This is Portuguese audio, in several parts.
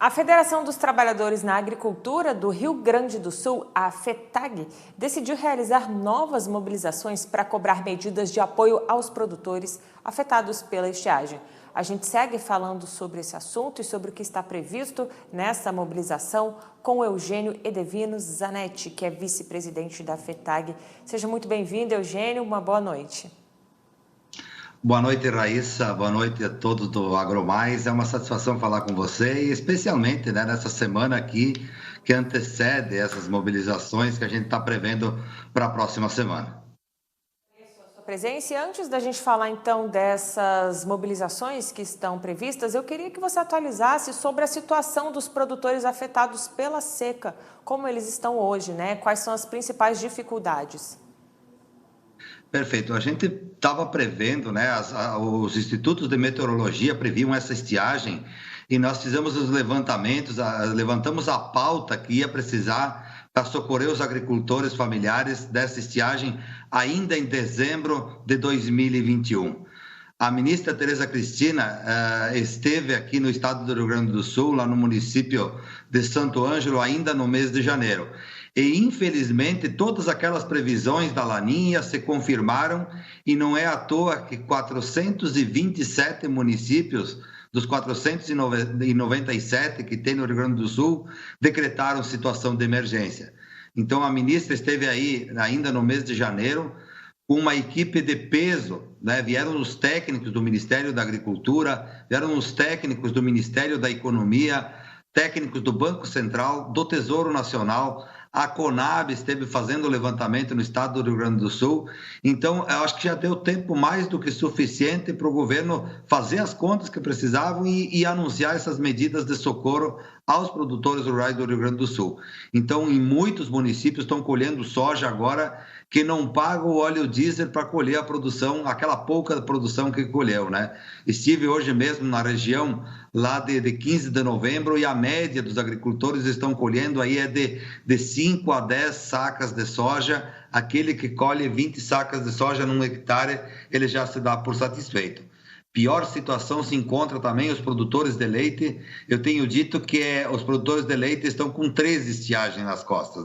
A Federação dos Trabalhadores na Agricultura do Rio Grande do Sul, a FETAG, decidiu realizar novas mobilizações para cobrar medidas de apoio aos produtores afetados pela estiagem. A gente segue falando sobre esse assunto e sobre o que está previsto nessa mobilização com Eugênio Edevino Zanetti, que é vice-presidente da FETAG. Seja muito bem-vindo, Eugênio. Uma boa noite. Boa noite, Raíssa. Boa noite a todos do AgroMais. É uma satisfação falar com você, e especialmente nessa semana aqui que antecede essas mobilizações que a gente está prevendo para a próxima semana. Sua presença. E antes da gente falar então dessas mobilizações que estão previstas, eu queria que você atualizasse sobre a situação dos produtores afetados pela seca, como eles estão hoje, né? Quais são as principais dificuldades? Perfeito. A gente estava prevendo, os institutos de meteorologia previam essa estiagem e nós fizemos os levantamentos, levantamos a pauta que ia precisar para socorrer os agricultores familiares dessa estiagem ainda em dezembro de 2021. A ministra Tereza Cristina esteve aqui no estado do Rio Grande do Sul, lá no município de Santo Ângelo, ainda no mês de janeiro. E, infelizmente, todas aquelas previsões da Laninha se confirmaram, e não é à toa que 427 municípios dos 497 que tem no Rio Grande do Sul decretaram situação de emergência. Então, a ministra esteve aí ainda no mês de janeiro, com uma equipe de peso, vieram os técnicos do Ministério da Agricultura, vieram os técnicos do Ministério da Economia, técnicos do Banco Central, do Tesouro Nacional. A Conab esteve fazendo o levantamento no estado do Rio Grande do Sul. Então, eu acho que já deu tempo mais do que suficiente para o governo fazer as contas que precisavam e anunciar essas medidas de socorro aos produtores rurais do Rio Grande do Sul. Então, em muitos municípios estão colhendo soja agora que não pagam o óleo diesel para colher a produção, aquela pouca produção que colheu, Estive hoje mesmo na região lá de 15 de novembro e a média dos agricultores estão colhendo aí é de 5 a 10 sacas de soja. Aquele que colhe 20 sacas de soja num hectare, ele já se dá por satisfeito. Pior situação se encontra também os produtores de leite. Eu tenho dito que os produtores de leite estão com 3 estiagens nas costas,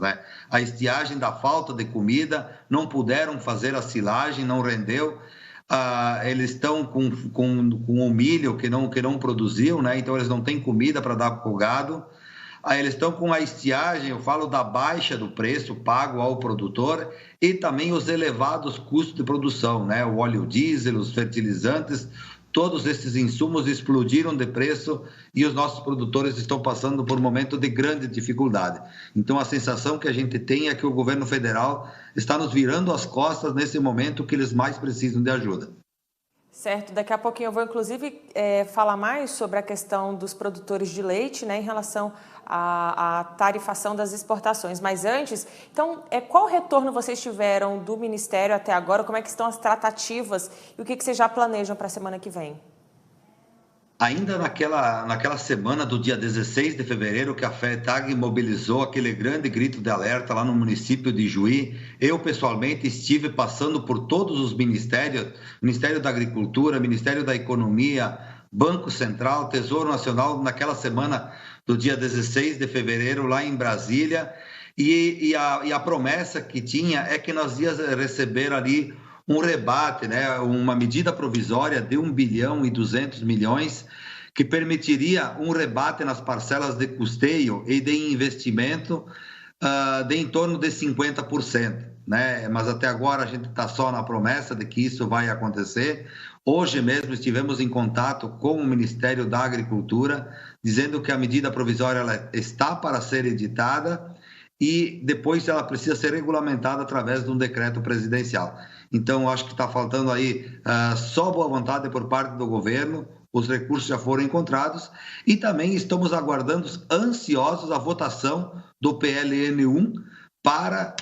A estiagem da falta de comida, não puderam fazer a silagem, não rendeu. Eles estão com o milho que não produziu, Então eles não têm comida para dar para o gado. Eles estão com a estiagem, eu falo da baixa do preço pago ao produtor e também os elevados custos de produção, O óleo diesel, os fertilizantes, todos esses insumos explodiram de preço e os nossos produtores estão passando por um momento de grande dificuldade. Então, a sensação que a gente tem é que o governo federal está nos virando as costas nesse momento que eles mais precisam de ajuda. Certo, daqui a pouquinho eu vou inclusive falar mais sobre a questão dos produtores de leite, em relação à tarifação das exportações. Mas antes, então, qual retorno vocês tiveram do Ministério até agora? Como é que estão as tratativas e o que vocês já planejam para a semana que vem? Ainda naquela semana do dia 16 de fevereiro, que a FETAG mobilizou aquele grande grito de alerta lá no município de Juí, eu pessoalmente estive passando por todos os ministérios, Ministério da Agricultura, Ministério da Economia, Banco Central, Tesouro Nacional, naquela semana do dia 16 de fevereiro lá em Brasília, e a promessa que tinha é que nós íamos receber ali um rebate, uma medida provisória de 1 bilhão e 200 milhões, que permitiria um rebate nas parcelas de custeio e de investimento de em torno de 50%, Mas até agora a gente está só na promessa de que isso vai acontecer. Hoje mesmo estivemos em contato com o Ministério da Agricultura, dizendo que a medida provisória ela está para ser editada e depois ela precisa ser regulamentada através de um decreto presidencial. Então, acho que está faltando aí só boa vontade por parte do governo, os recursos já foram encontrados e também estamos aguardando ansiosos a votação do PLN1 para,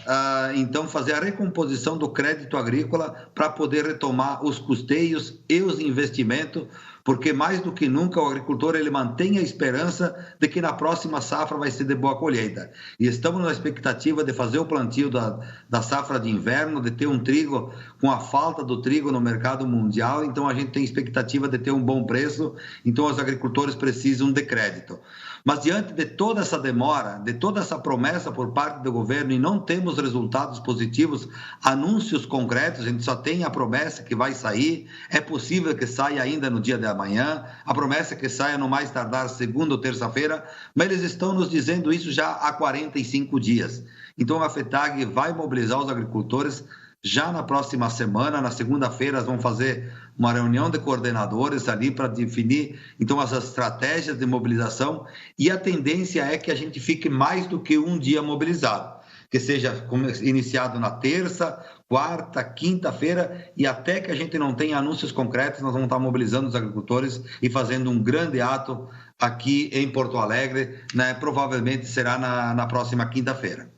então, fazer a recomposição do crédito agrícola para poder retomar os custeios e os investimentos, porque mais do que nunca o agricultor ele mantém a esperança de que na próxima safra vai ser de boa colheita. E estamos na expectativa de fazer o plantio da safra de inverno, de ter um trigo com a falta do trigo no mercado mundial, então a gente tem expectativa de ter um bom preço, então os agricultores precisam de crédito. Mas diante de toda essa demora, de toda essa promessa por parte do governo e não temos resultados positivos, anúncios concretos, a gente só tem a promessa que vai sair, é possível que saia ainda no dia de amanhã, a promessa é que saia no mais tardar segunda ou terça-feira, mas eles estão nos dizendo isso já há 45 dias. Então a FETAG vai mobilizar os agricultores já na próxima semana, na segunda-feira, nós vamos fazer uma reunião de coordenadores ali para definir, então, as estratégias de mobilização, e a tendência é que a gente fique mais do que um dia mobilizado, que seja iniciado na terça, quarta, quinta-feira, e até que a gente não tenha anúncios concretos, nós vamos estar mobilizando os agricultores e fazendo um grande ato aqui em Porto Alegre, né? Provavelmente será na próxima quinta-feira.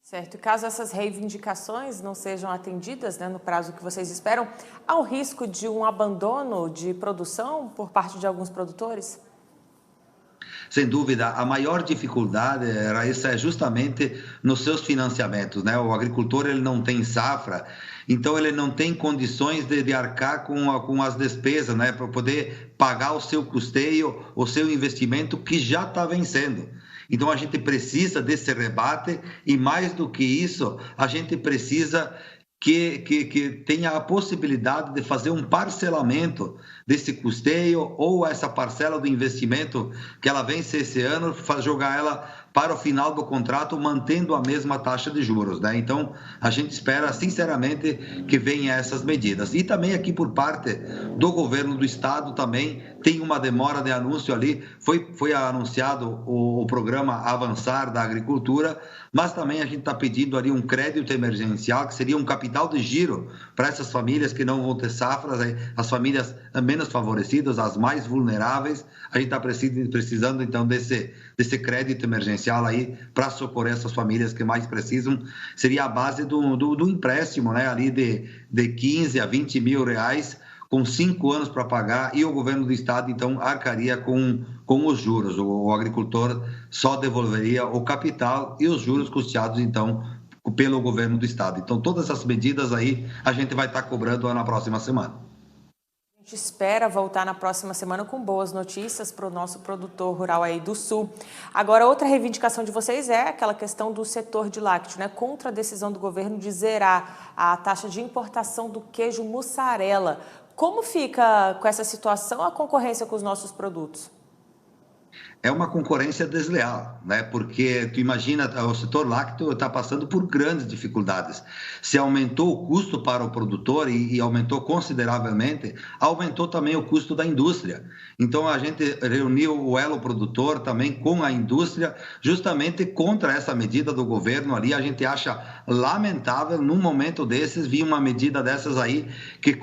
Certo, e caso essas reivindicações não sejam atendidas, né, no prazo que vocês esperam, há o risco de um abandono de produção por parte de alguns produtores? Sem dúvida, a maior dificuldade, Raíssa, é justamente nos seus financiamentos, né? O agricultor, ele não tem safra, então ele não tem condições de arcar com as despesas, né? Para poder pagar o seu custeio, o seu investimento que já está vencendo. Então, a gente precisa desse rebate e, mais do que isso, a gente precisa que tenha a possibilidade de fazer um parcelamento desse custeio ou essa parcela do investimento que ela vence esse ano, jogar ela para o final do contrato, mantendo a mesma taxa de juros, né? Então, a gente espera, sinceramente, que venha essas medidas. E também aqui por parte do governo do estado também tem uma demora de anúncio ali, foi anunciado o programa Avançar da Agricultura, mas também a gente está pedindo ali um crédito emergencial, que seria um capital de giro para essas famílias que não vão ter safras, as famílias menos favorecidas, as mais vulneráveis. A gente está precisando, então, desse crédito emergencial aí para socorrer essas famílias que mais precisam. Seria a base do empréstimo, né, ali de 15 a 20 mil reais, com 5 anos para pagar, e o governo do estado, então, arcaria com os juros. O agricultor só devolveria o capital e os juros custeados, então, pelo governo do estado. Então, todas essas medidas aí a gente vai estar cobrando na próxima semana. A gente espera voltar na próxima semana com boas notícias para o nosso produtor rural aí do Sul. Agora, outra reivindicação de vocês é aquela questão do setor de lácteo, né? Contra a decisão do governo de zerar a taxa de importação do queijo mussarela. Como fica com essa situação a concorrência com os nossos produtos? É uma concorrência desleal, né? Porque tu imagina, o setor lácteo está passando por grandes dificuldades. Se aumentou o custo para o produtor e aumentou consideravelmente, aumentou também o custo da indústria. Então a gente reuniu o elo produtor também com a indústria, justamente contra essa medida do governo ali. A gente acha lamentável, num momento desses, vir uma medida dessas aí que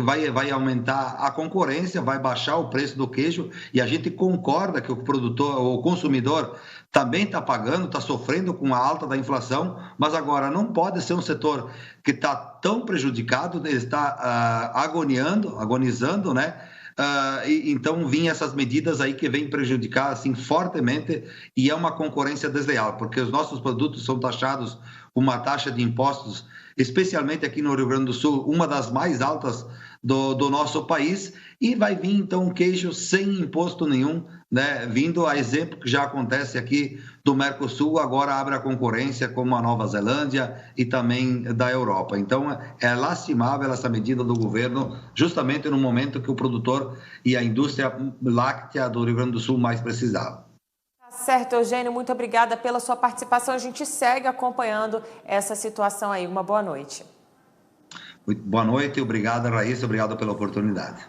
vai aumentar a concorrência, vai baixar o preço do queijo, e a gente concorda que o produtor, o consumidor também está pagando, está sofrendo com a alta da inflação, mas agora não pode ser um setor que está tão prejudicado, está agonizando, né? Então vinha essas medidas aí que vêm prejudicar assim fortemente, e é uma concorrência desleal, porque os nossos produtos são taxados com uma taxa de impostos, especialmente aqui no Rio Grande do Sul, uma das mais altas do nosso país, e vai vir então um queijo sem imposto nenhum, né? Vindo a exemplo que já acontece aqui do Mercosul, agora abre a concorrência como a Nova Zelândia e também da Europa. Então é lastimável essa medida do governo, justamente no momento que o produtor e a indústria láctea do Rio Grande do Sul mais precisavam. Certo, Eugênio, muito obrigada pela sua participação. A gente segue acompanhando essa situação aí. Uma boa noite. Muito boa noite, obrigado, Raíssa, obrigado pela oportunidade.